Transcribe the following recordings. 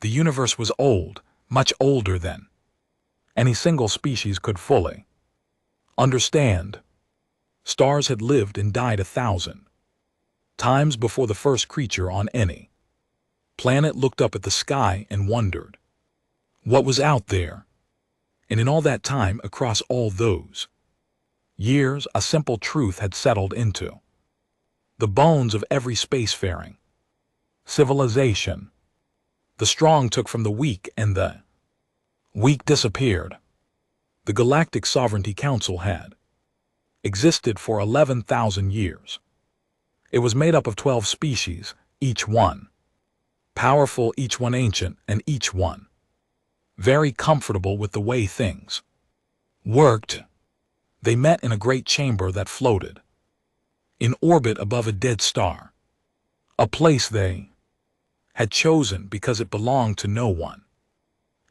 The universe was old, much older than any single species could fully understand. Stars had lived and died 1,000 times before the first creature on any planet looked up at the sky and wondered what was out there. And in all that time, across all those years, a simple truth had settled into the bones of every spacefaring civilization. The strong took from the weak and the weak disappeared. The Galactic Sovereignty Council had existed for 11,000 years. It was made up of 12 species, each one powerful, each one ancient, and each one very comfortable with the way things worked. They met in a great chamber that floated in orbit above a dead star, a place they had chosen because it belonged to no one,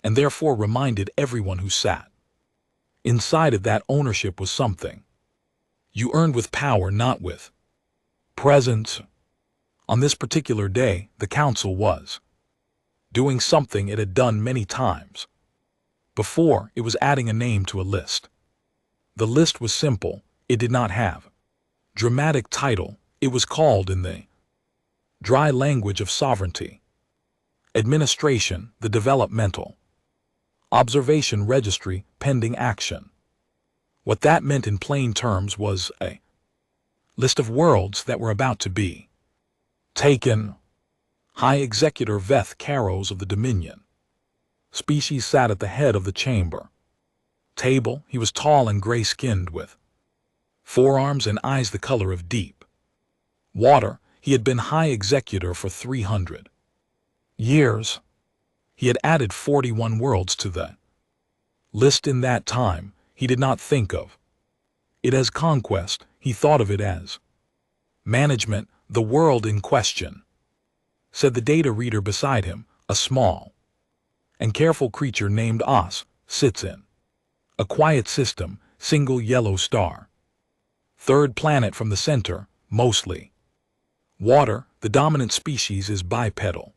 and therefore reminded everyone who sat inside it that ownership was something you earned with power, not with presence. On this particular day, the council was doing something it had done many times before. It was adding a name to a list. The list was simple. It did not have dramatic title. It was called, in the dry language of sovereignty, administration, the developmental observation registry, pending action. What that meant in plain terms was a list of worlds that were about to be taken. High Executor Veth Caros of the Dominion species sat at the head of the chamber table. He was tall and gray-skinned with forearms and eyes the color of deep water. He had been High Executor for 300 years. He had added 41 worlds to the list in that time. He did not think of it as conquest. He thought of it as management. The world in question, said the data reader beside him, a small and careful creature named Os, sits in a quiet system, single yellow star. Third planet from the center, mostly water. The dominant species is bipedal,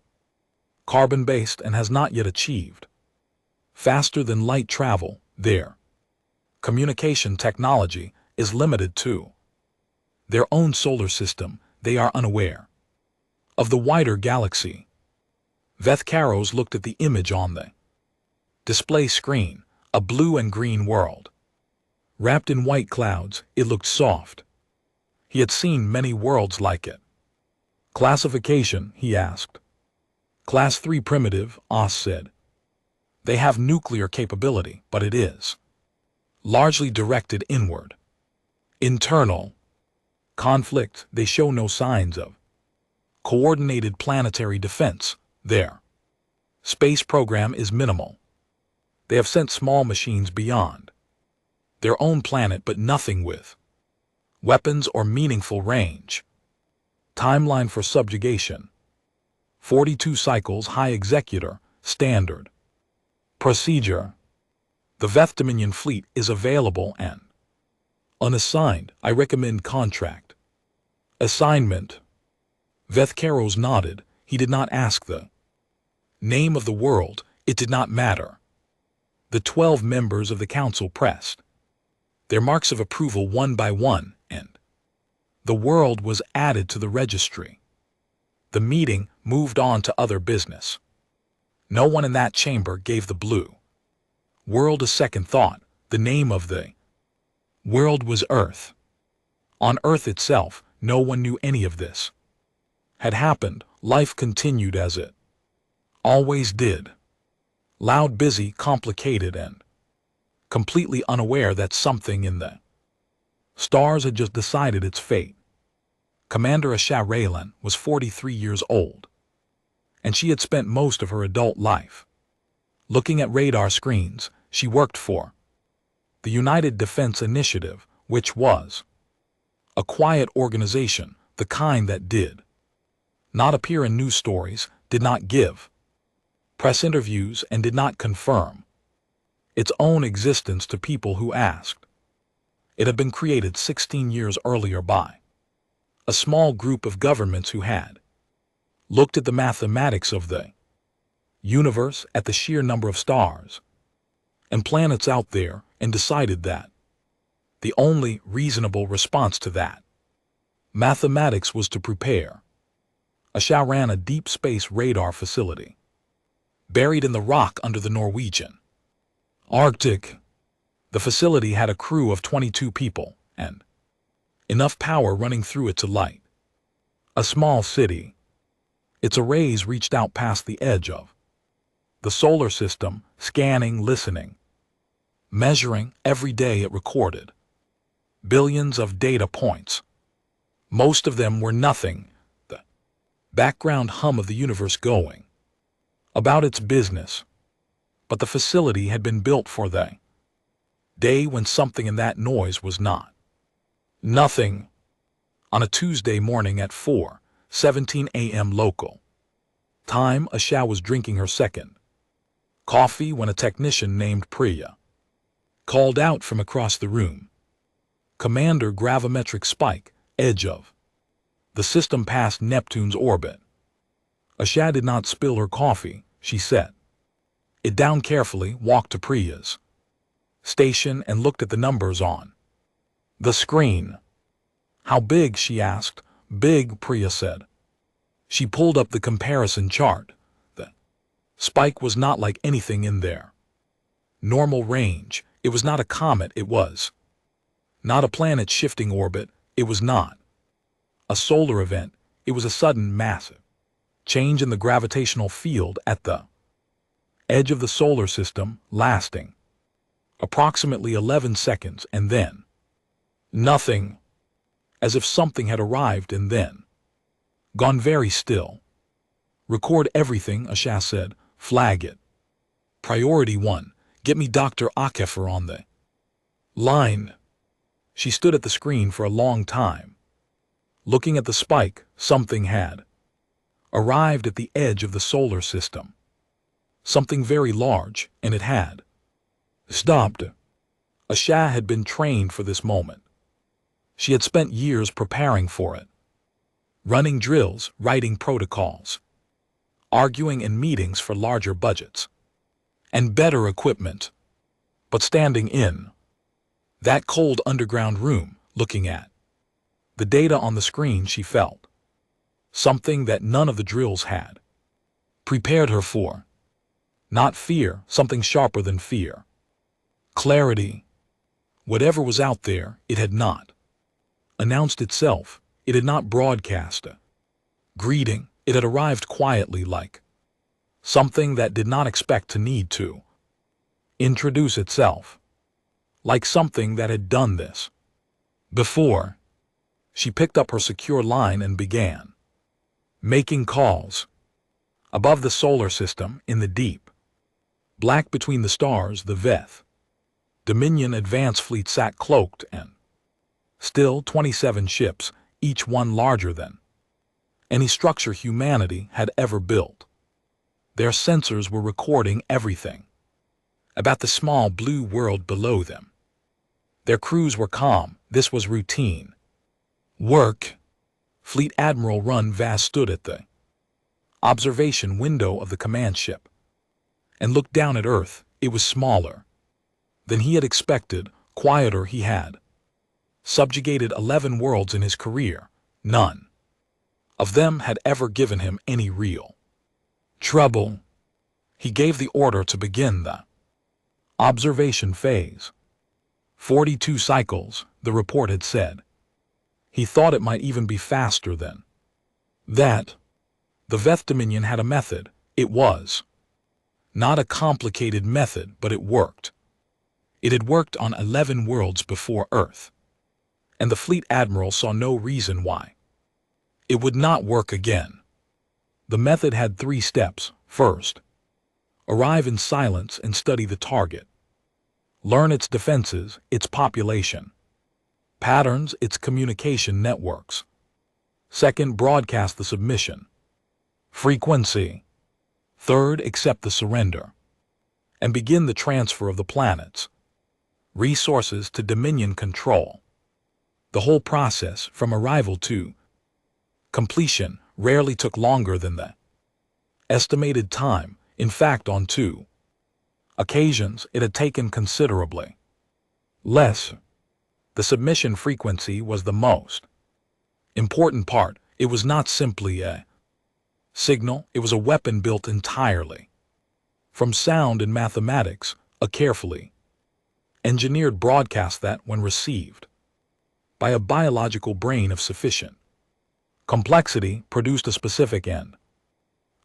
carbon-based, and has not yet achieved faster than light travel. Their communication technology is limited to their own solar system. They are unaware of the wider galaxy. Veth Caros looked at the image on the display screen, a blue and green world wrapped in white clouds. It looked soft. He had seen many worlds like it. Classification, he asked. Class 3 primitive, Os said. They have nuclear capability, but it is largely directed inward. Internal conflict. They show no signs of coordinated planetary defense. Their space program is minimal. They have sent small machines beyond their own planet, but nothing with weapons or meaningful range. Timeline for subjugation: 42 cycles. High Executor, standard procedure. The Veth Dominion fleet is available and unassigned. I recommend contract assignment. Veth Caros nodded. He did not ask the name of the world. It did not matter. The 12 members of the council pressed their marks of approval one by one, and the world was added to the registry. The meeting moved on to other business. No one in that chamber gave the blue world a second thought. The name of the world was Earth. On Earth itself, no one knew any of this had happened. Life continued as it always did. Loud, busy, complicated, and completely unaware that something in the stars had just decided its fate. Commander Asha Raylan was 43 years old, and she had spent most of her adult life looking at radar screens. She worked for the United Defense Initiative, which was a quiet organization, the kind that did not appear in news stories, did not give press interviews, and did not confirm its own existence to people who asked. It had been created 16 years earlier by a small group of governments who had looked at the mathematics of the universe at the sheer number of stars and planets out there, and decided that the only reasonable response to that mathematics was to prepare. HFY ran a deep space radar facility buried in the rock under the Norwegian Arctic. The facility had a crew of 22 people and enough power running through it to light a small city. Its arrays reached out past the edge of the solar system, scanning, listening, measuring. Every day it recorded billions of data points. Most of them were nothing, the background hum of the universe going about its business. But the facility had been built for the day when something in that noise was not nothing. On a Tuesday morning at 4:17 a.m. local time, HFY was drinking her second coffee when a technician named Priya called out from across the room. Commander, gravimetric spike, edge of the system past Neptune's orbit. HFY did not spill her coffee. She set it down carefully, walked to Priya's station and looked at the numbers on the screen. How big? She asked. Big, Priya said. She pulled up the comparison chart. The spike was not like anything in their normal range. It was not a comet. It was not a planet shifting orbit. It was not a solar event. It was a sudden, massive change in the gravitational field at the edge of the solar system, lasting approximately 11 seconds, and then nothing, as if something had arrived and then gone. Very still. Record everything, HFY said. Flag it. Priority 1. Get me Dr. HFY on the line. She stood at the screen for a long time, looking at the spike. Something had arrived at the edge of the solar system. Something very large, and it had stopped. HFY had been trained for this moment. She had spent years preparing for it, running drills, writing protocols, arguing in meetings for larger budgets and better equipment. But standing in that cold underground room, looking at the data on the screen, she felt something that none of the drills had prepared her for. Not fear, something sharper than fear. Clarity. Whatever was out there, it had not announced itself. It had not broadcast a greeting. It had arrived quietly, like something that did not expect to need to introduce itself, like something that had done this before. She picked up her secure line and began making calls. Above the solar system, in the deep black between the stars, the Veth Dominion Advance Fleet sat cloaked and still. 27 ships, each one larger than any structure humanity had ever built. Their sensors were recording everything about the small blue world below them. Their crews were calm. This was routine work. Fleet Admiral Run Vass stood at the observation window of the command ship and looked down at Earth. It was smaller than he had expected, quieter. He had subjugated 11 worlds in his career. None of them had ever given him any real trouble. He gave the order to begin the observation phase. 42 cycles, the report had said. He thought it might even be faster than that. The Veth Dominion had a method. It was not a complicated method, but it worked. It had worked on 11 worlds before Earth, and the Fleet Admiral saw no reason why it would not work again. The method had 3 steps. First, arrive in silence and study the target. Learn its defenses, its population patterns, its communication networks. Second, broadcast the submission frequency. Third, accept the surrender and begin the transfer of the planet's resources to Dominion control. The whole process, from arrival to completion, rarely took longer than the estimated time. In fact, on 2 occasions, it had taken considerably less. The submission frequency was the most important part. It was not simply a signal, it was a weapon built entirely from sound and mathematics, a carefully engineered broadcast that, when received by a biological brain of sufficient complexity, produced a specific and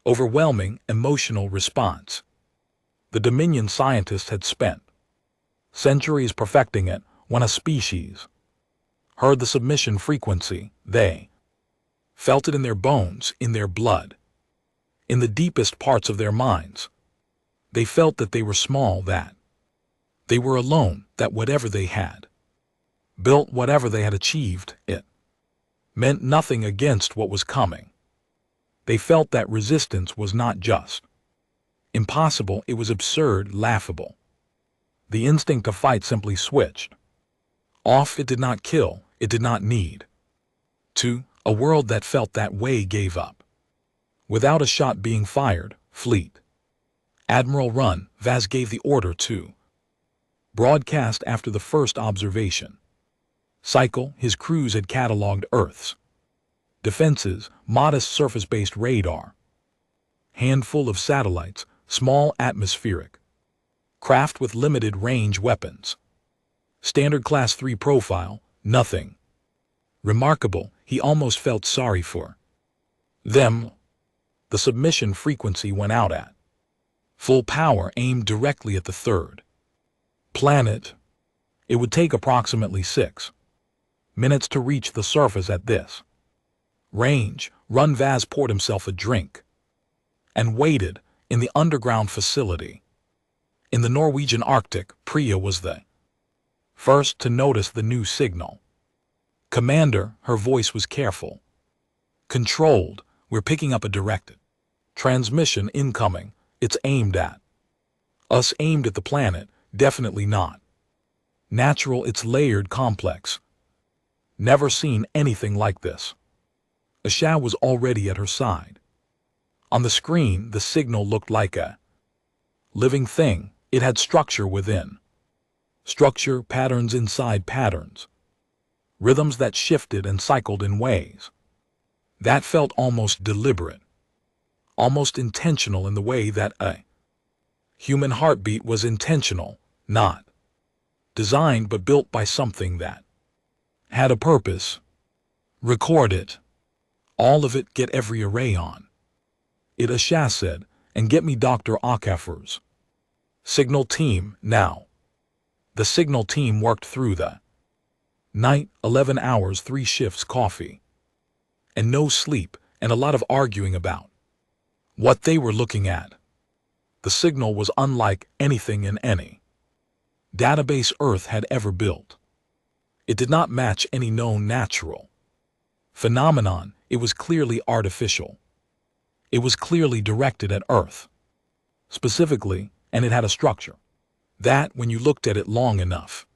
overwhelming emotional response. The Dominion scientists had spent centuries perfecting it. When a species heard the submission frequency, they felt it in their bones, in their blood, in the deepest parts of their minds. They felt that they were small, that they were alone, that whatever they had built, whatever they had achieved, it meant nothing against what was coming. They felt that resistance was not just impossible, it was absurd, laughable. The instinct to fight simply switched off. It did not kill, it did not need to. A world that felt that way gave up. Without a shot being fired, Fleet Admiral Run Vaz gave the order to broadcast after the first observation cycle. His crews had cataloged Earth's defenses, modest surface-based radar, handful of satellites, small atmospheric craft with limited range weapons, standard class 3 profile, nothing remarkable. He almost felt sorry for them. The submission frequency went out at full power, aimed directly at the third planet. It would take approximately 6 minutes to reach the surface at this range. Run Vaz poured himself a drink and waited in the underground facility. In the Norwegian Arctic, Priya was the first to notice the new signal. Commander, her voice was careful, controlled. We're picking up a directed transmission incoming. It's aimed at us, aimed at the planet. Definitely not natural. It's layered, complex. Never seen anything like this. Asha was already at her side. On the screen, the signal looked like a living thing. It had structure within structure, patterns inside patterns, rhythms that shifted and cycled in ways that felt almost deliberate, almost intentional, in the way that a human heartbeat was intentional, not designed but built by something that had a purpose. Record it. All of it. Get every array on it, Asha said, and get me Dr. Akafer's signal team now. The signal team worked through the night, 11 hours, 3 shifts, coffee, and no sleep, and a lot of arguing about what they were looking at. The signal was unlike anything in any database Earth had ever built. It did not match any known natural phenomenon. It was clearly artificial. It was clearly directed at Earth specifically, and it had a structure that, when you looked at it long enough,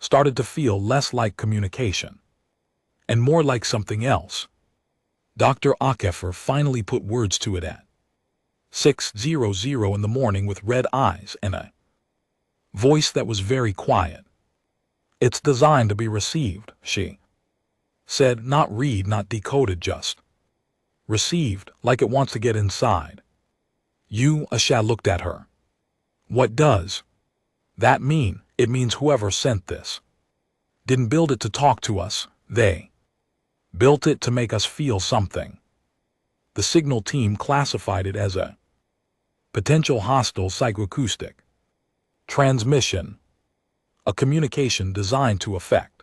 started to feel less like communication and more like something else. Dr. Akafer finally put words to it at 6:00 in the morning, with red eyes and a voice that was very quiet. It's designed to be received, she said, not read, not decoded, just received, like it wants to get inside you. Asha looked at her. What does that mean? It means whoever sent this didn't build it to talk to us. They built it to make us feel something. The signal team classified it as a potential hostile psychoacoustic transmission, a communication designed to affect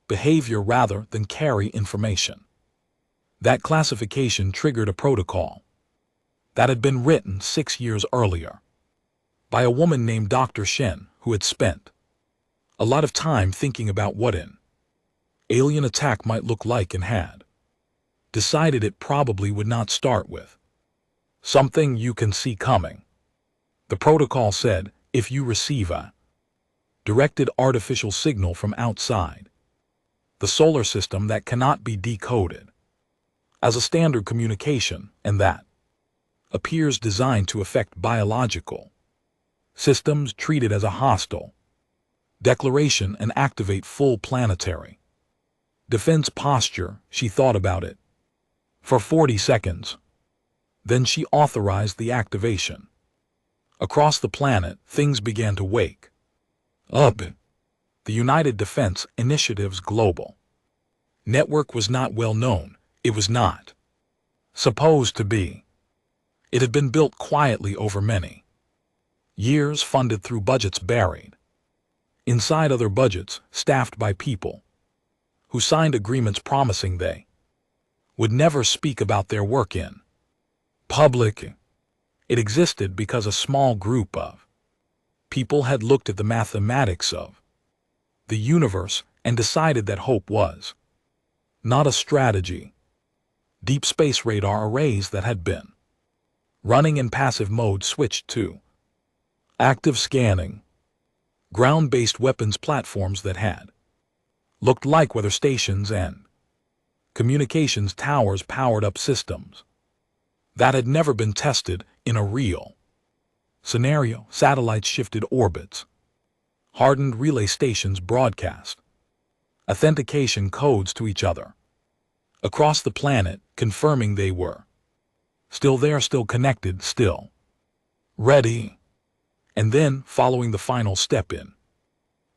behavior rather than carry information. That classification triggered a protocol that had been written 6 years earlier by a woman named Dr. Shen, who had spent a lot of time thinking about what an alien attack might look like, and had decided it probably would not start with something you can see coming. The protocol said, if you receive a directed artificial signal from outside the solar system that cannot be decoded as a standard communication, and that appears designed to affect biological systems treated as a hostile declaration and activate full planetary defense posture. She thought about it for 40 seconds. Then she authorized the activation. Across the planet, things began to wake up. The United Defense Initiative's global network was not well known. It was not supposed to be. It had been built quietly over many years, funded through budgets buried inside other budgets, staffed by people who signed agreements promising they would never speak about their work in public. It existed because a small group of people had looked at the mathematics of the universe and decided that hope was not a strategy. Deep space radar arrays that had been running in passive mode switched to active scanning. Ground-based weapons platforms that had looked like weather stations and communications towers powered up systems that had never been tested in a real scenario. Satellites shifted orbits. Hardened relay stations broadcast authentication codes to each other across the planet, confirming they were still there, still connected, still ready. And then, following the final step in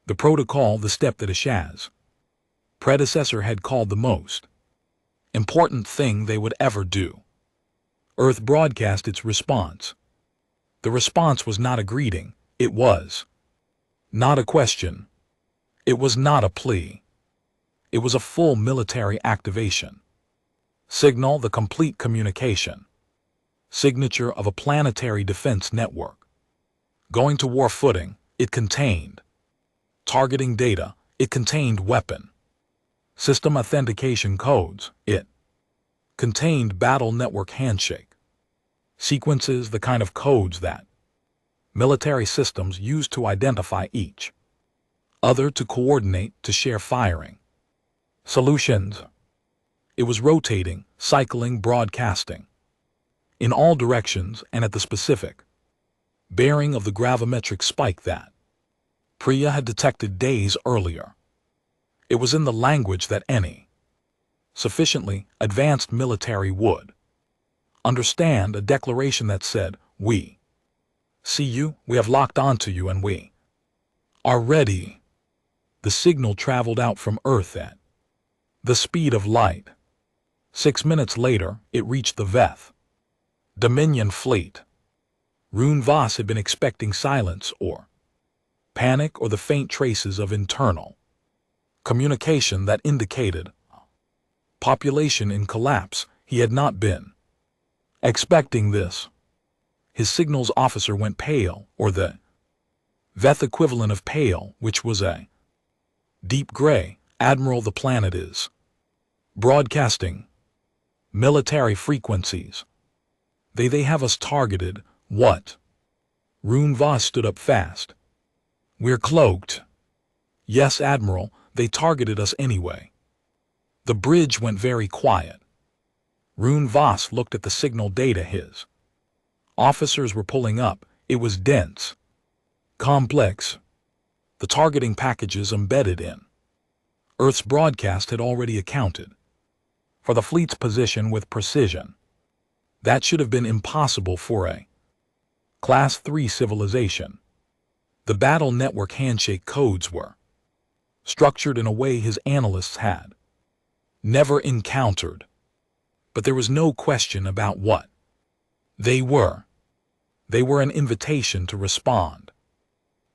the protocol, the step that HFY's predecessor had called the most important thing they would ever do, Earth broadcast its response. The response was not a greeting. It was not a question. It was not a plea. It was a full military activation signal, the complete communication signature of a planetary defense network going to war footing. It contained targeting data. It contained weapon system authentication codes. It contained battle network handshake sequences, the kind of codes that military systems use to identify each other, to coordinate, to share firing solutions. It was rotating, cycling, broadcasting in all directions and at the specific bearing of the gravimetric spike that Priya had detected days earlier. It was in the language that any sufficiently advanced military would understand, a declaration that said, "We see you, we have locked onto you, and we are ready." The signal traveled out from Earth at the speed of light. 6 minutes later, it reached the Veth Dominion fleet. Rune Voss had been expecting silence or panic or the faint traces of internal communication that indicated population in collapse. He had not been expecting this. His signals officer went pale, or the Veth equivalent of pale, which was a deep gray. "Admiral, the planet is broadcasting military frequencies. They have us targeted." "What?" Rune Voss stood up fast. "We're cloaked." "Yes, Admiral, they targeted us anyway." The bridge went very quiet. Rune Voss looked at the signal data his officers were pulling up. It was dense, complex. The targeting packages embedded in Earth's broadcast had already accounted for the fleet's position with precision. That should have been impossible for a Class 3 civilization. The battle network handshake codes were structured in a way his analysts had never encountered. But there was no question about what they were. They were an invitation to respond.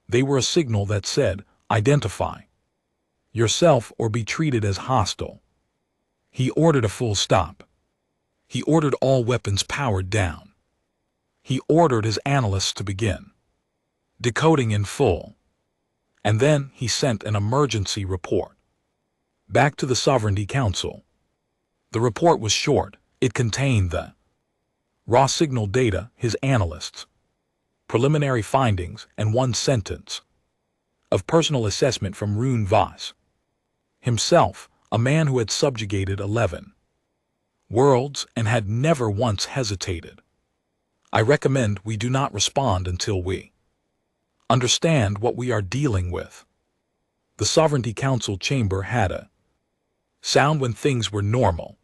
They were a signal that said, "Identify yourself or be treated as hostile." He ordered a full stop. He ordered all weapons powered down. He ordered his analysts to begin decoding in full. And then he sent an emergency report back to the Sovereignty Council. The report was short. It contained the raw signal data, his analysts' preliminary findings, and one sentence of personal assessment from Rune Voss himself, a man who had subjugated 11 worlds and had never once hesitated I recommend we do not respond until we understand what we are dealing with. The Sovereignty Council chamber had a sound when things were normal.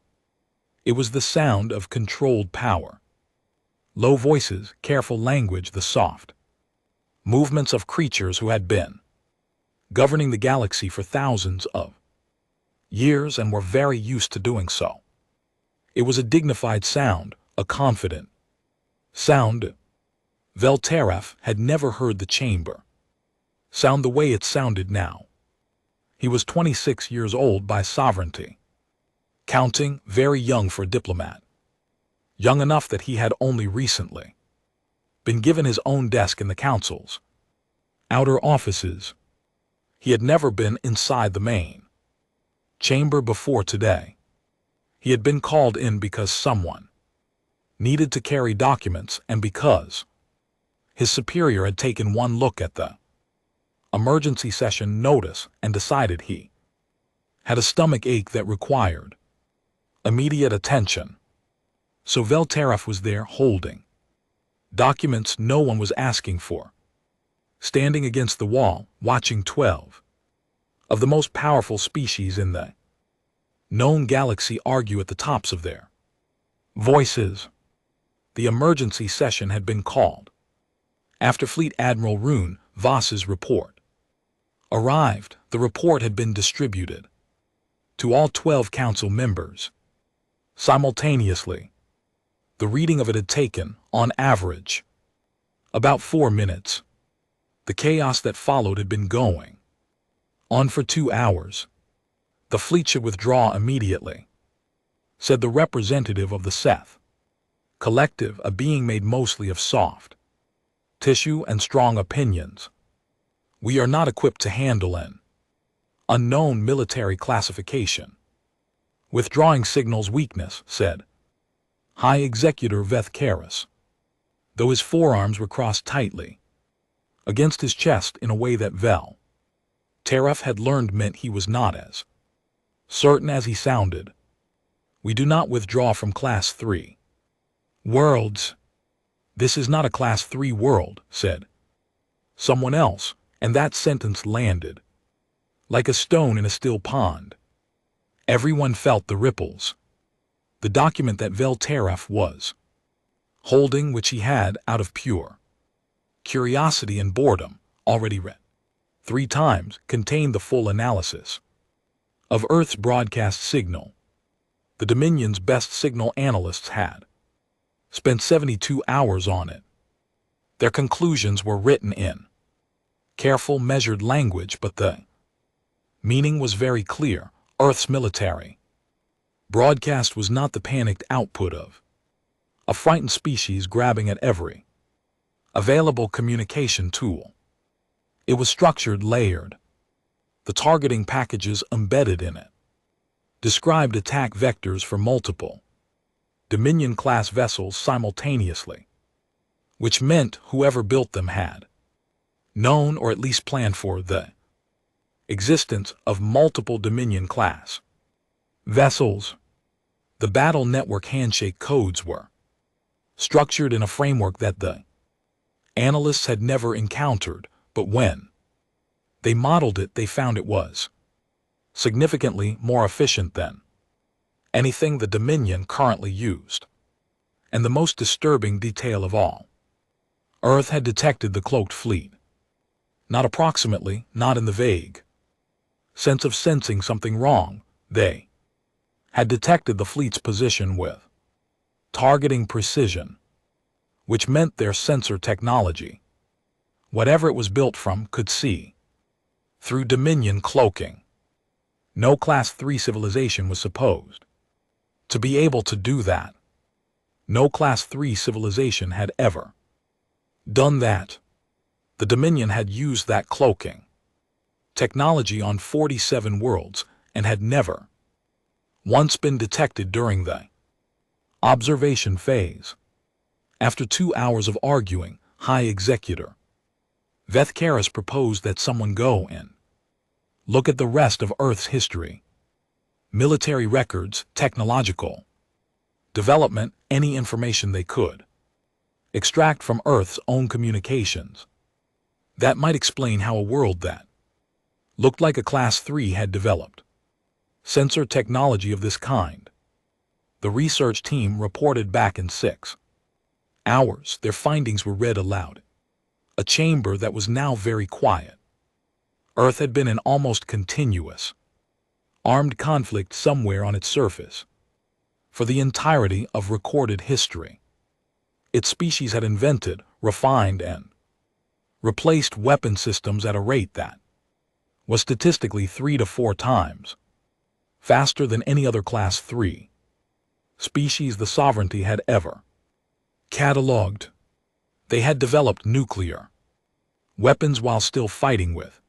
It was the sound of controlled power. Low voices, careful language, the soft movements of creatures who had been governing the galaxy for thousands of years and were very used to doing so. It was a dignified sound, a confident sound. Velteref had never heard the chamber sound the way it sounded now. He was 26 years old by sovereignty, counting, very young for a diplomat. Young enough that he had only recently been given his own desk in the council's outer offices. He had never been inside the main chamber before today. He had been called in because someone needed to carry documents and because his superior had taken one look at the emergency session notice and decided he had a stomach ache that required immediate attention. So Velteref was there holding documents no one was asking for, standing against the wall, watching 12 of the most powerful species in the known galaxy argue at the tops of their voices. The emergency session had been called after Fleet Admiral Rune Voss's report arrived. The report had been distributed to all 12 council members simultaneously. The reading of it had taken, on average, about 4 minutes. The chaos that followed had been going on for 2 hours. The fleet should withdraw immediately, said the representative of the Seth collective, a being made mostly of soft tissue and strong opinions. We are not equipped to handle an unknown military classification. Withdrawing signals weakness, said High Executor Vethkaris, though his forearms were crossed tightly against his chest in a way that Teref had learned meant he was not as certain as he sounded. We do not withdraw from Class 3 worlds. This is not a Class 3 world, said someone else, and that sentence landed like a stone in a still pond. Everyone felt the ripples. The document that Velteref was holding, which he had, out of pure curiosity and boredom, already read 3 times, contained the full analysis of Earth's broadcast signal. The Dominion's best signal analysts had spent 72 hours on it. Their conclusions were written in careful, measured language, but the meaning was very clear. Earth's military broadcast was not the panicked output of a frightened species grabbing at every available communication tool. It was structured, layered. The targeting packages embedded in it described attack vectors for multiple Dominion-class vessels simultaneously, which meant whoever built them had known or at least planned for the existence of multiple Dominion-class vessels. The battle network handshake codes were structured in a framework that the analysts had never encountered, but when they modeled it, they found it was significantly more efficient than anything the Dominion currently used. And the most disturbing detail of all, Earth had detected the cloaked fleet. Not approximately, not in the vague sense of sensing something wrong. They had detected the fleet's position with targeting precision, which meant their sensor technology, whatever it was built from, could see through Dominion cloaking. No Class 3 civilization was supposed to be able to do that. No Class 3 civilization had ever done that. The Dominion had used that cloaking technology on 47 worlds and had never once been detected during the observation phase. After 2 hours of arguing, High Executor Vethkaris proposed that someone go and look at the rest of Earth's history, military records, technological development, any information they could extract from Earth's own communications. That might explain how a world that looked like a Class 3 had developed sensor technology of this kind. The research team reported back in 6 hours. Their findings were read aloud. A chamber that was now very quiet. Earth had been in almost continuous armed conflict somewhere on its surface for the entirety of recorded history. Its species had invented, refined, and replaced weapon systems at a rate that was statistically 3 to 4 times faster than any other Class 3 species the sovereignty had ever catalogued. They had developed nuclear weapons while still fighting with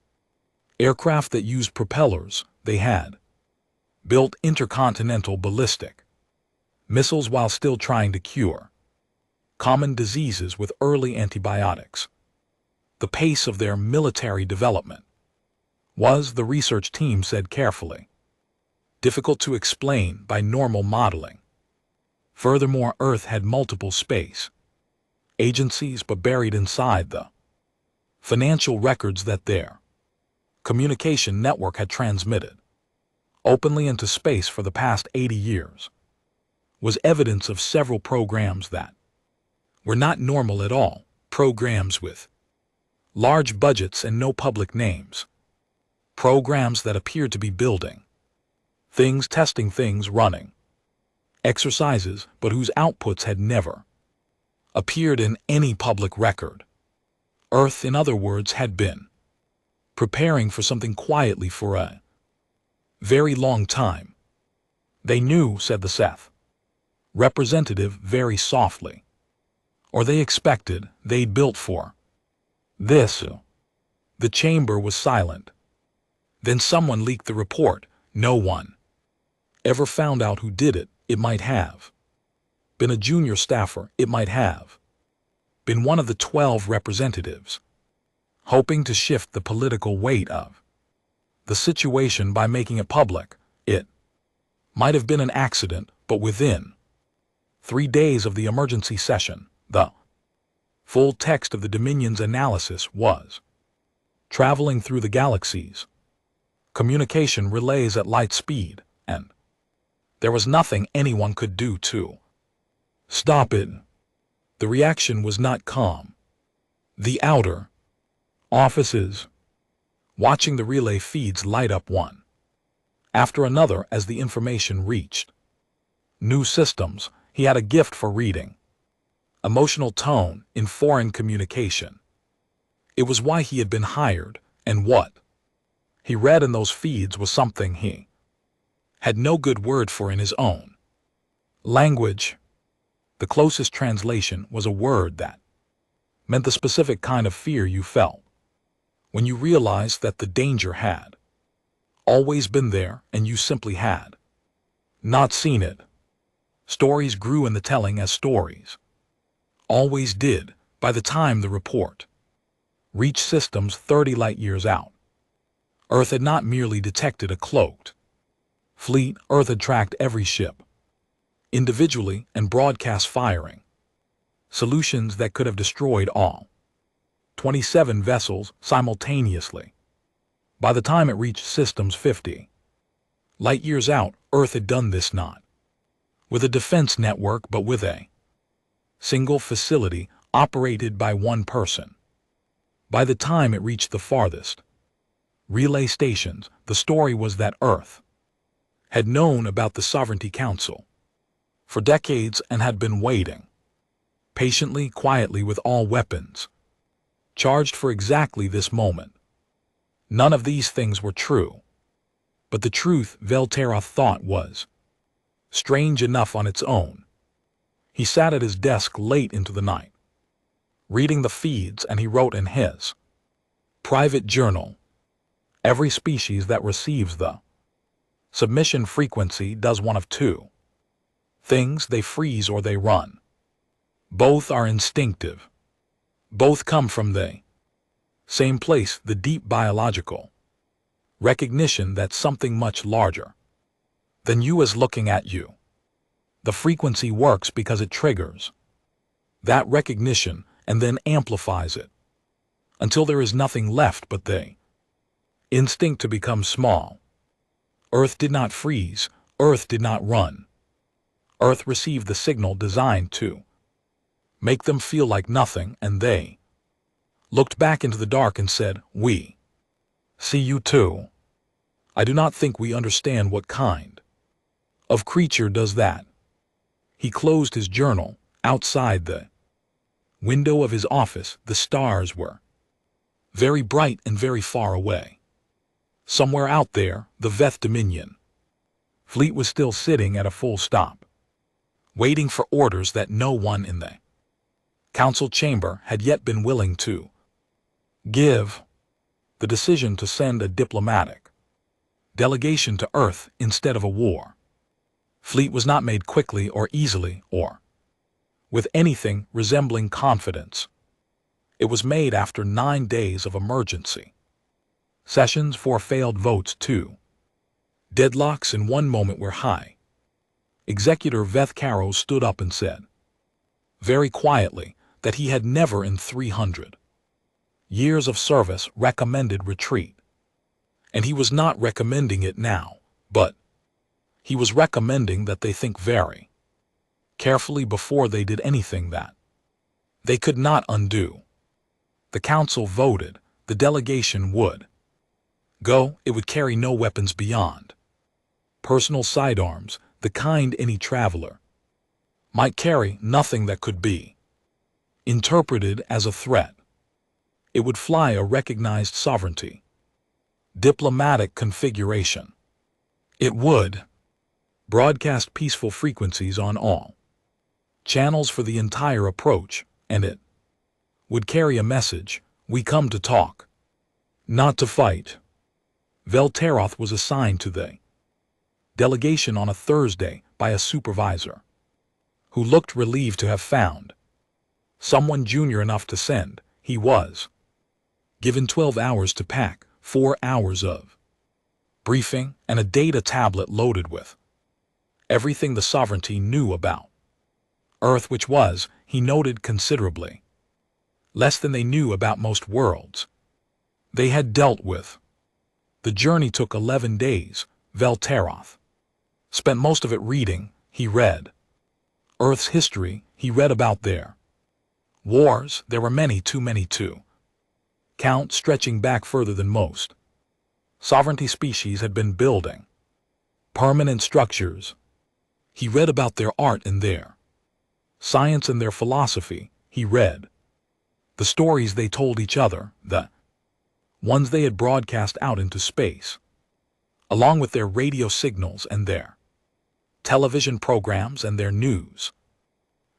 aircraft that used propellers. They had built intercontinental ballistic missiles while still trying to cure common diseases with early antibiotics. The pace of their military development was, the research team said carefully, difficult to explain by normal modeling. Furthermore, Earth had multiple space agencies, but buried inside the financial records that their communication network had transmitted openly into space for the past 80 years was evidence of several programs that were not normal at all, programs with large budgets and no public names, programs that appeared to be building things, testing things, running exercises, but whose outputs had never appeared in any public record. Earth, in other words, had been preparing for something quietly for a very long time. They knew, said the Seth representative very softly, or they expected, they'd built for this. The chamber was silent. Then someone leaked the report. No one ever found out who did it. It might have been a junior staffer. It might have been one of the 12 representatives, hoping to shift the political weight of the situation by making it public. It might have been an accident, but within 3 days of the emergency session, the full text of the Dominion's analysis was traveling through the galaxies, communication relays at light speed, and there was nothing anyone could do to stop it. The reaction was not calm. The outer offices, watching the relay feeds light up one after another as the information reached new systems. He had a gift for reading emotional tone in foreign communication. It was why he had been hired, and what he read in those feeds was something he had no good word for in his own language. The closest translation was a word that meant the specific kind of fear you felt when you realized that the danger had always been there and you simply had not seen it. Stories grew in the telling, as stories always did. By the time the report reached systems 30 light-years out, Earth had not merely detected a cloaked fleet. Earth had tracked every ship individually and broadcast firing solutions that could have destroyed all 27 vessels simultaneously. By the time it reached systems 50 light-years out, Earth had done this not with a defense network, but with a single facility operated by one person. By the time it reached the farthest relay stations, the story was that Earth had known about the Sovereignty Council for decades and had been waiting patiently, quietly, with all weapons charged for exactly this moment. None of these things were true, but the truth Velterra thought was strange enough on its own. He sat at his desk late into the night, reading the feeds, and he wrote in his private journal, "Every species that receives the submission frequency does one of two things: they freeze or they run. Both are instinctive. Both come from the same place, the deep biological recognition that something much larger than you is looking at you. The frequency works because it triggers That recognition and then amplifies it, until there is nothing left but the instinct to become small. Earth did not freeze, Earth did not run. Earth received the signal designed to make them feel like nothing, and they looked back into the dark and said, "We see you too." I do not think we understand what kind of creature does that. He closed his journal. Outside the window of his office, the stars were very bright and very far away. Somewhere out there, the Veth Dominion fleet was still sitting at a full stop, waiting for orders that no one in the council chamber had yet been willing to give. The decision to send a diplomatic delegation to Earth instead of a war fleet was not made quickly or easily or with anything resembling confidence. It was made after 9 days of emergency sessions, 4 failed votes, 2 deadlocks, and 1 moment where High Executor Veth Caro stood up and said, very quietly, that he had never in 300 years of service recommended retreat. And he was not recommending it now, but he was recommending that they think very carefully before they did anything that they could not undo. The council voted. The delegation would go. It would carry no weapons beyond personal sidearms, the kind any traveler might carry, nothing that could be interpreted as a threat. It would fly a recognized sovereignty, diplomatic configuration. It would broadcast peaceful frequencies on all channels for the entire approach, and it would carry a message: we come to talk, not to fight. Velteroth was assigned to the delegation on a Thursday by a supervisor who looked relieved to have found someone junior enough to send. He was given 12 hours to pack, 4 hours of briefing, and a data tablet loaded with everything the sovereignty knew about Earth, which was, he noted, considerably less than they knew about most worlds they had dealt with. The journey took 11 days. Velteroth spent most of it reading. He read Earth's history. He read about their wars. There were many, too many to count, stretching back further than most sovereignty species had been building permanent structures. He read about their art and their science and their philosophy. He read the stories they told each other, the ones they had broadcast out into space, along with their radio signals and their television programs and their news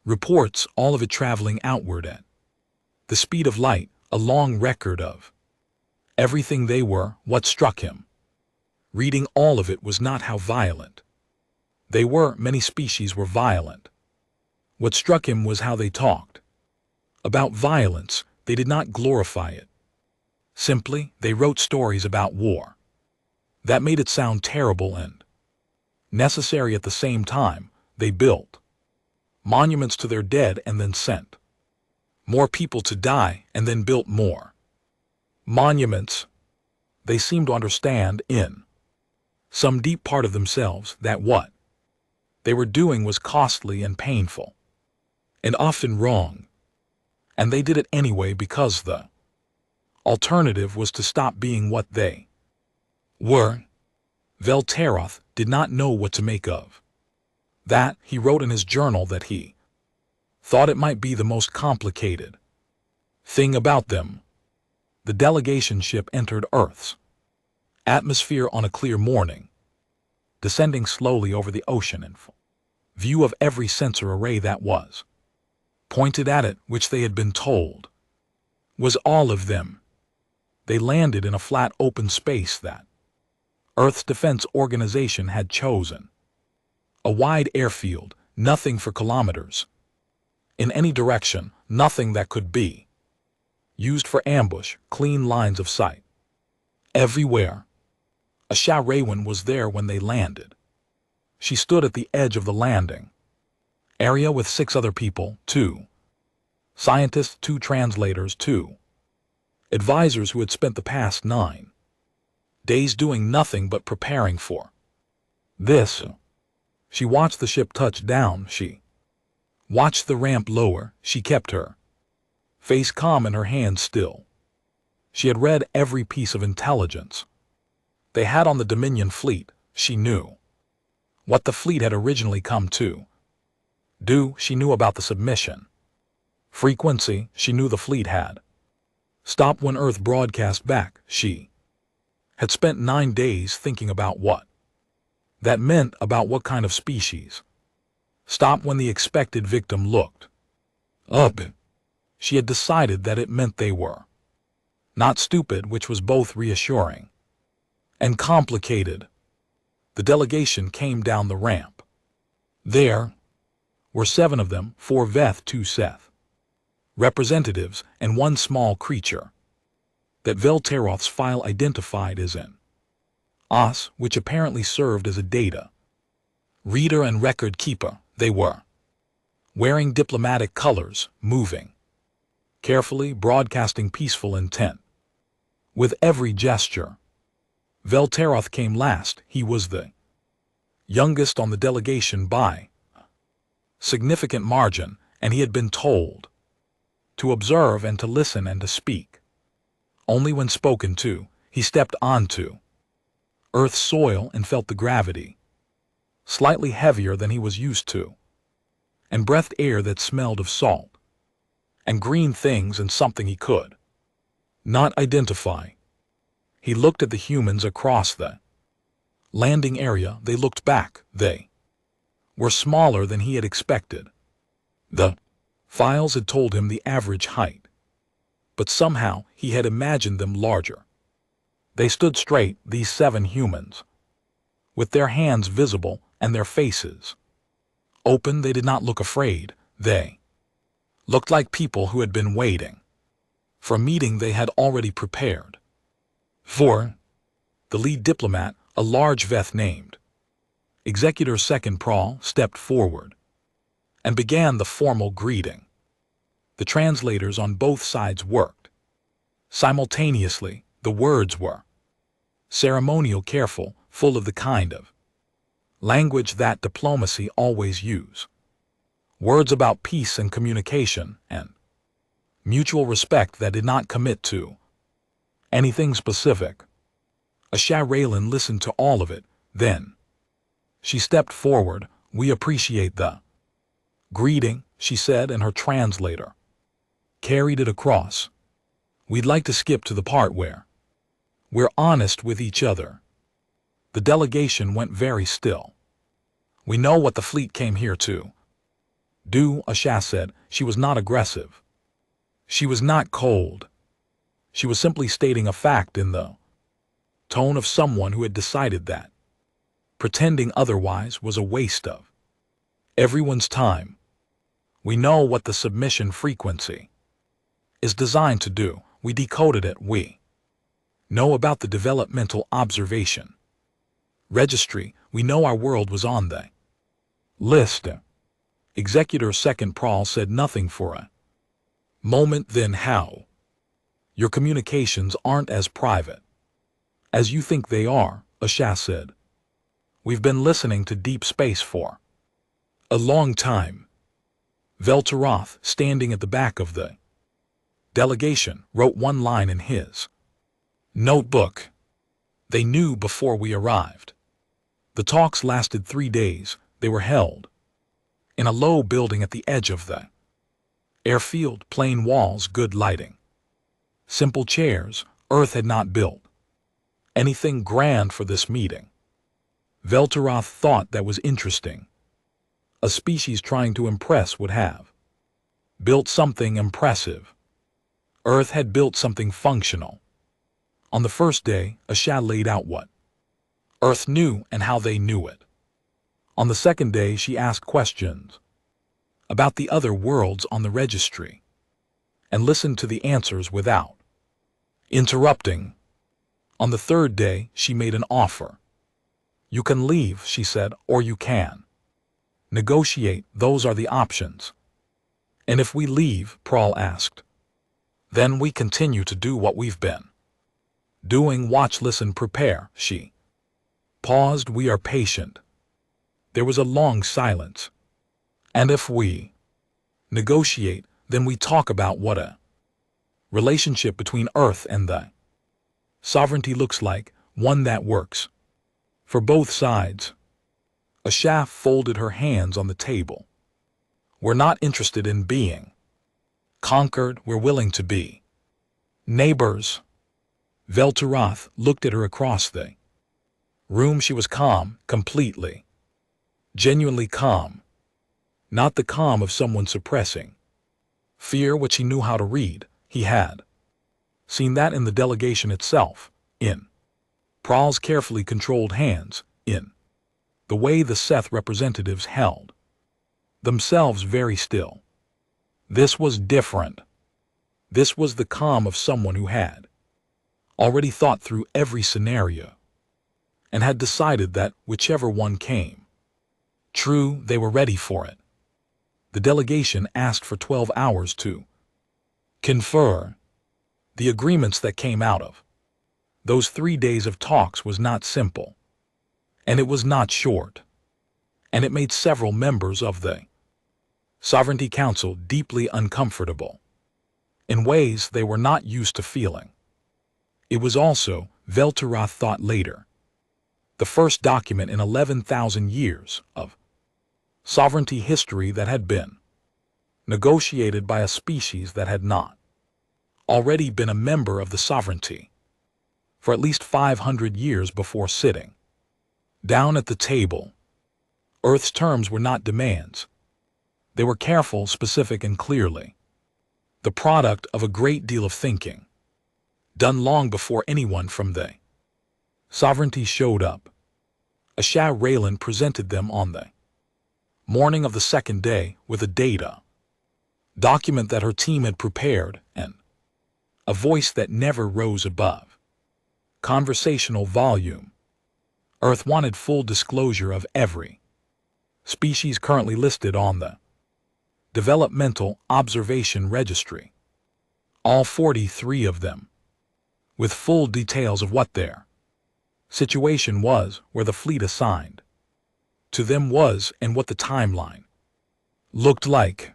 reports, all of it traveling outward at the speed of light, a long record of everything they were. What struck him, reading all of it, was not how violent they were. Many species were violent. What struck him was how they talked about violence. They did not glorify it. Simply, they wrote stories about war that made it sound terrible and necessary at the same time. They built monuments to their dead and then sent more people to die and then built more monuments. They seemed to understand in some deep part of themselves that what they were doing was costly and painful and often wrong, and they did it anyway because the alternative was to stop being what they were. Velteroth did not know what to make of that. He wrote in his journal that he thought it might be the most complicated thing about them. The delegation ship entered Earth's atmosphere on a clear morning, descending slowly over the ocean in full view of every sensor array that was pointed at it, which they had been told was all of them. They landed in a flat open space that Earth's Defense Organization had chosen, a wide airfield, nothing for kilometers in any direction, nothing that could be used for ambush, clean lines of sight everywhere. Asha Raywin was there when they landed. She stood at the edge of the landing area with 6 other people, 2 Scientists, 2 translators, 2 advisors who had spent the past 9 days doing nothing but preparing for this. She watched the ship touch down. She watched the ramp lower. She kept her face calm and her hands still. She had read every piece of intelligence they had on the Dominion fleet. She knew what the fleet had originally come to do. She knew about the submission frequency. She knew the fleet had stopped when Earth broadcast back. She had spent 9 days thinking about what that meant, about what kind of species stopped when the expected victim looked up. She had decided that it meant they were not stupid, which was both reassuring and complicated. The delegation came down the ramp. There were 7 of them, 4 Veth, 2 Seth representatives, and 1 small creature that Velteroth's file identified as an os, which apparently served as a data reader and record keeper. They were wearing diplomatic colors, moving carefully, broadcasting peaceful intent with every gesture. Velteroth came last. He was the youngest on the delegation by a significant margin, and he had been told to observe and to listen and to speak only when spoken to. He stepped onto Earth's soil and felt the gravity slightly heavier than he was used to, and breathed air that smelled of salt and green things and something he could not identify. He looked at the humans across the landing area. They looked back. They were smaller than he had expected. The files had told him the average height, but somehow he had imagined them larger. They stood straight, these 7 humans, with their hands visible and their faces open. They did not look afraid. They looked like people who had been waiting for a meeting they had already prepared for. The lead diplomat, a large Veth named Executor Second Prawl, stepped forward and began the formal greeting. The translators on both sides worked simultaneously. The words were ceremonial, careful, full of the kind of language that diplomacy always use. Words about peace and communication and mutual respect that did not commit to anything specific. Asha Raylan listened to all of it. Then she stepped forward. "We appreciate the greeting," she said, and her translator carried it across. "We'd like to skip to the part where we're honest with each other." The delegation went very still. "We know what the fleet came here to do," Asha said. She was not aggressive. She was not cold. She was simply stating a fact in the tone of someone who had decided that pretending otherwise was a waste of everyone's time. "We know what the submission frequency is designed to do. We decoded it. We know about the developmental observation registry. We know our world was on the list." Executor Second Prawl said nothing for a moment. "Then how? Your communications aren't as private as you think they are," Asha said. "We've been listening to deep space for a long time." Velteroth, standing at the back of the delegation, wrote 1 line in his notebook. "They knew before we arrived." The talks lasted 3 days. They were held in a low building at the edge of the airfield. Plain walls, good lighting, simple chairs. Earth had not built anything grand for this meeting. Velteroth thought that was interesting. A species trying to impress would have built something impressive. Earth had built something functional. On the first day, Asha laid out what Earth knew and how they knew it. On the second day, she asked questions about the other worlds on the registry and listened to the answers without interrupting. On the third day, she made an offer. "You can leave," she said, "or you can negotiate. Those are the options." And if we leave, Prahl asked, then we continue to do what we've been doing. Watch, listen, prepare. She paused. We are patient. There was a long silence. And if we negotiate, then we talk about what a relationship between Earth and the sovereignty looks like, one that works for both sides. HFY folded her hands on the table. We're not interested in being conquered, we're willing to be neighbors. Velterath looked at her across the room. She was calm, completely, genuinely calm. Not the calm of someone suppressing fear, which he knew how to read. He had seen that in the delegation itself, in Prahl's carefully controlled hands, in the way the Seth representatives held themselves very still. This was different. This was the calm of someone who had already thought through every scenario and had decided that whichever one came true, they were ready for it. The delegation asked for 12 hours to confer. The agreements that came out of those 3 days of talks was not simple, and it was not short, and it made several members of the Sovereignty Council deeply uncomfortable in ways they were not used to feeling. It was also, Velterath thought later, the first document in 11,000 years of sovereignty history that had been negotiated by a species that had not already been a member of the sovereignty for at least 500 years before sitting down at the table. Earth's terms were not demands. They were careful, specific, and clearly the product of a great deal of thinking, done long before anyone from the sovereignty showed up. HFY Raylan presented them on the morning of the second day with a data document that her team had prepared and a voice that never rose above conversational volume. Earth wanted full disclosure of every species currently listed on the Developmental Observation Registry, all 43 of them, with full details of what their situation was, where the fleet assigned to them was, and what the timeline looked like.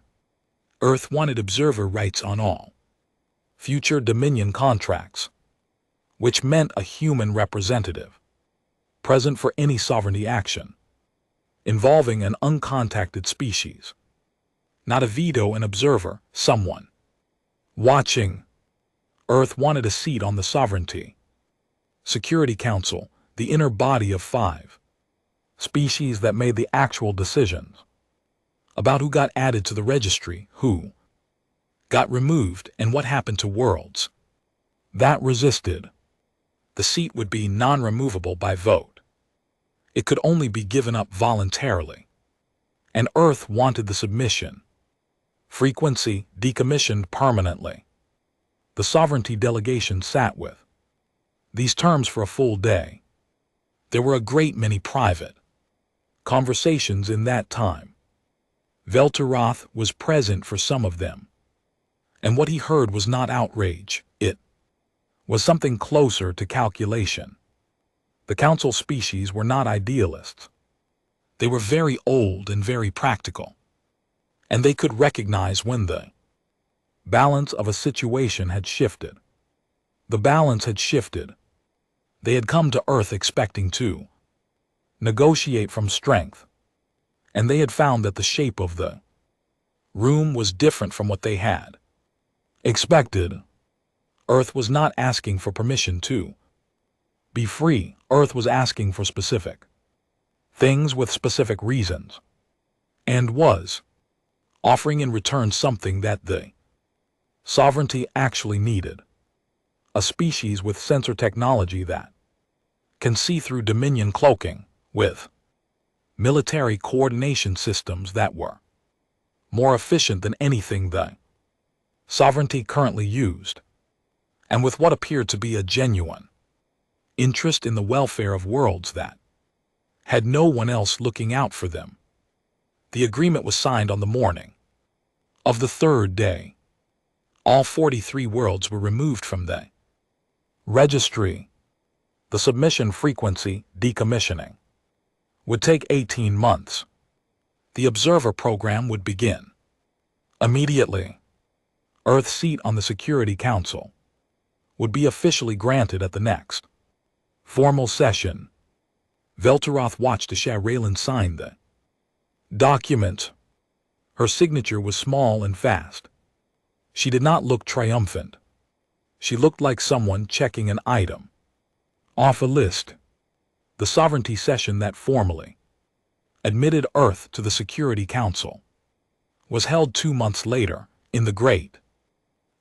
Earth wanted observer rights on all future Dominion contracts, which meant a human representative present for any sovereignty action involving an uncontacted species. Not a veto, an observer, someone watching. Earth wanted a seat on the Sovereignty Security Council, the inner body of 5 species that made the actual decisions about who got added to the registry, who got removed, and what happened to worlds that resisted. The seat would be non-removable by vote. It could only be given up voluntarily. And Earth wanted the submission frequency decommissioned permanently. The sovereignty delegation sat with these terms for a full day. There were a great many private conversations in that time. Velterath was present for some of them, and what he heard was not outrage. It was something closer to calculation. The council species were not idealists. They were very old and very practical, and they could recognize when the balance of a situation had shifted. The balance had shifted. They had come to Earth expecting to negotiate from strength, and they had found that the shape of the room was different from what they had expected. Earth was not asking for permission to be free. Earth was asking for specific things with specific reasons, and was offering in return something that the sovereignty actually needed. A species with sensor technology that can see through Dominion cloaking, with military coordination systems that were more efficient than anything the sovereignty currently used, and with what appeared to be a genuine interest in the welfare of worlds that had no one else looking out for them. The agreement was signed on the morning Of the third day, all 43 worlds were removed from the registry. The submission frequency decommissioning would take 18 months. The observer program would begin immediately. Earth's seat on the Security Council would be officially granted at the next formal session. Velteroth watched as Raylan sign the document. Her signature was small and fast. She did not look triumphant. She looked like someone checking an item off a list. The sovereignty session that formally admitted Earth to the Security Council was held 2 months later in the great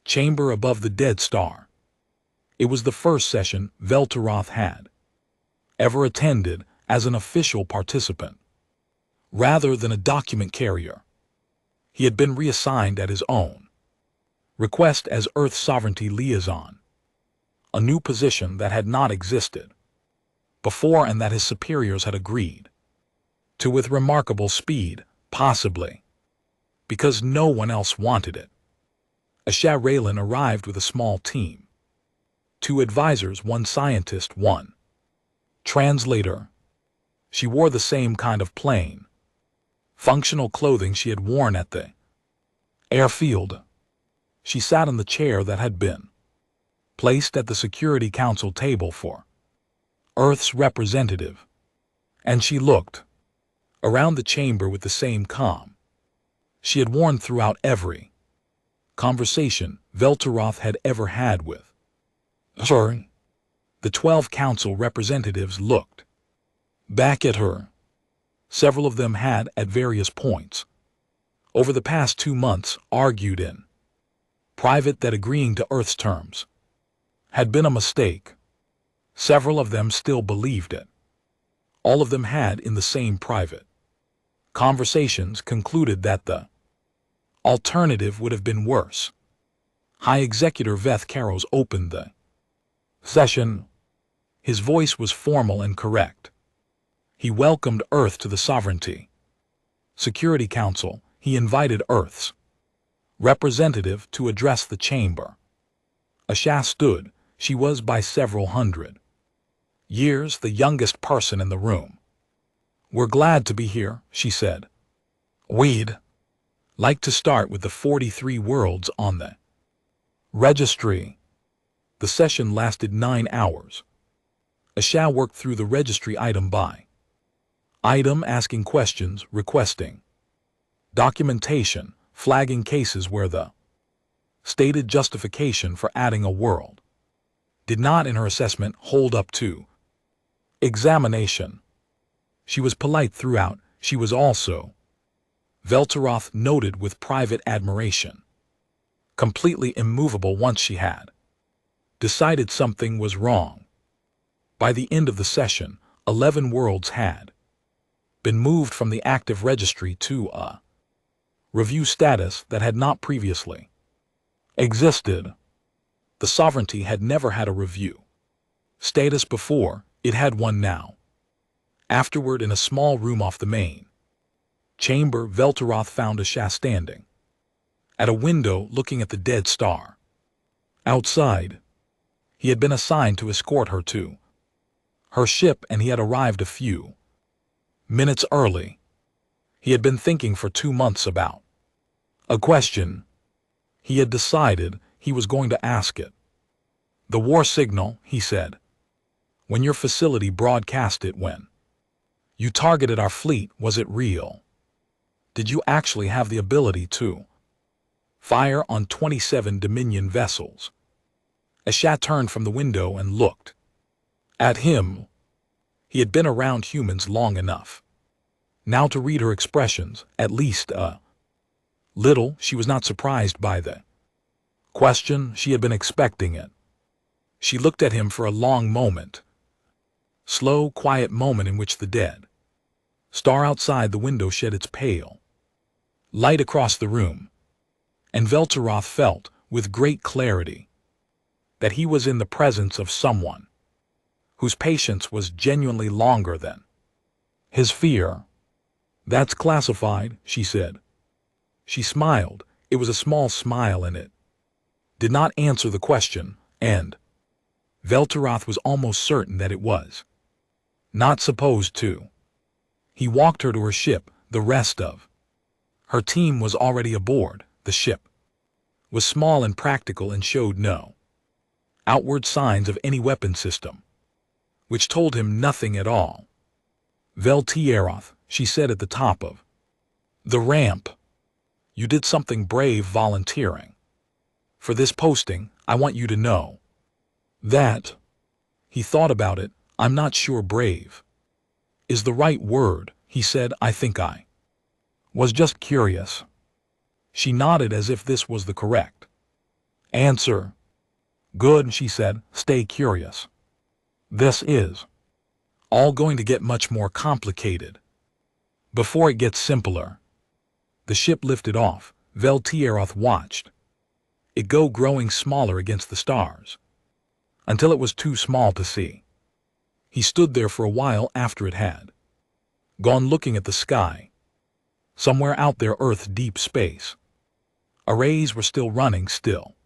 chamber above the Dead Star. It was the first session Velteroth had ever attended as an official participant, rather than a document carrier. He had been reassigned at his own request as Earth Sovereignty Liaison, a new position that had not existed before and that his superiors had agreed to with remarkable speed, possibly because no one else wanted it. Raylan arrived with a small team. 2 advisors, 1 scientist, 1 translator. She wore the same kind of plain, functional clothing she had worn at the airfield. She sat in the chair that had been placed at the Security Council table for Earth's representative, and she looked around the chamber with the same calm she had worn throughout every conversation Velteroth had ever had with her. The 12 council representatives looked back at her. Several of them had, at various points over the past 2 months, argued in private that agreeing to Earth's terms had been a mistake. Several of them still believed it. All of them had, in the same private conversations, concluded that the alternative would have been worse. High Executor Veth Karos opened the session. His voice was formal and correct. He welcomed Earth to the Sovereignty Security Council. He invited Earth's representative to address the chamber. Asha stood. She was by several hundred years the youngest person in the room. "We're glad to be here," she said. "We'd like to start with the 43 worlds on the registry." The session lasted 9 hours. Asha worked through the registry item by item, asking questions, requesting documentation, flagging cases where the stated justification for adding a world did not, in her assessment, hold up to examination. She was polite throughout. She was also, Velteroth noted with private admiration, completely immovable once she had decided something was wrong. By the end of the session, 11 worlds had been moved from the active registry to a review status that had not previously existed. The Sovereignty had never had a review status before. It had one now. Afterward, in a small room off the main chamber, Velteroth found Asha standing at a window looking at the Dead Star. Outside, he had been assigned to escort her to her ship, and he had arrived a few minutes early. He had been thinking for 2 months about a question. He had decided he was going to ask it. "The war signal," he said, "when your facility broadcast it when you targeted our fleet, was it real? Did you actually have the ability to fire on 27 Dominion vessels?" Asha turned from the window and looked at him. He had been around humans long enough now to read her expressions, at least a little. She was not surprised by the question. She had been expecting it. She looked at him for a long moment. Slow, quiet moment in which the Dead Star outside the window shed its pale light across the room, and Velteroth felt, with great clarity, that he was in the presence of someone whose patience was genuinely longer than his fear. "That's classified," she said. She smiled. It was a small smile in it. Did not answer the question, and Velteroth was almost certain that it was not supposed to. He walked her to her ship. The rest of her team was already aboard. The ship was small and practical and showed no outward signs of any weapon system, which told him nothing at all. Velteroth, she said at the top of the ramp, you did something brave volunteering for this posting. I want you to know that. He thought about it. I'm not sure brave is the right word, he said. I think I was just curious. She nodded as if this was the correct answer. Good, she said. Stay curious. This is all going to get much more complicated before it gets simpler. The ship lifted off. Velteroth watched it go, growing smaller against the stars, until it was too small to see. He stood there for a while after it had gone, looking at the sky. Somewhere out there, Earth's deep space arrays were still running, still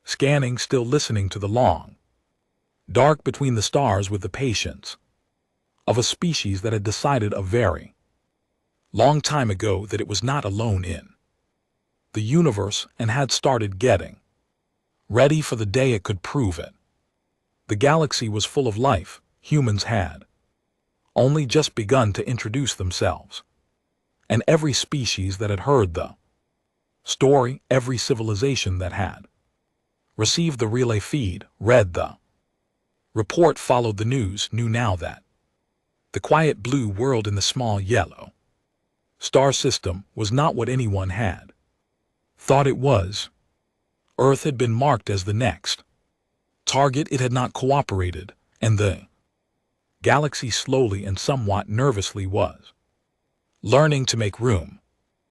scanning, still listening to the long dark between the stars with the patience of a species that had decided a very long time ago that it was not alone in the universe and had started getting ready for the day it could prove it. The galaxy was full of life. Humans had only just begun to introduce themselves, and every species that had heard the story, every civilization that had received the relay feed, read the report, followed the news, knew now that the quiet blue world in the small yellow star system was not what anyone had thought it was. Earth had been marked as the next target. It had not cooperated, and the galaxy slowly and somewhat nervously was learning to make room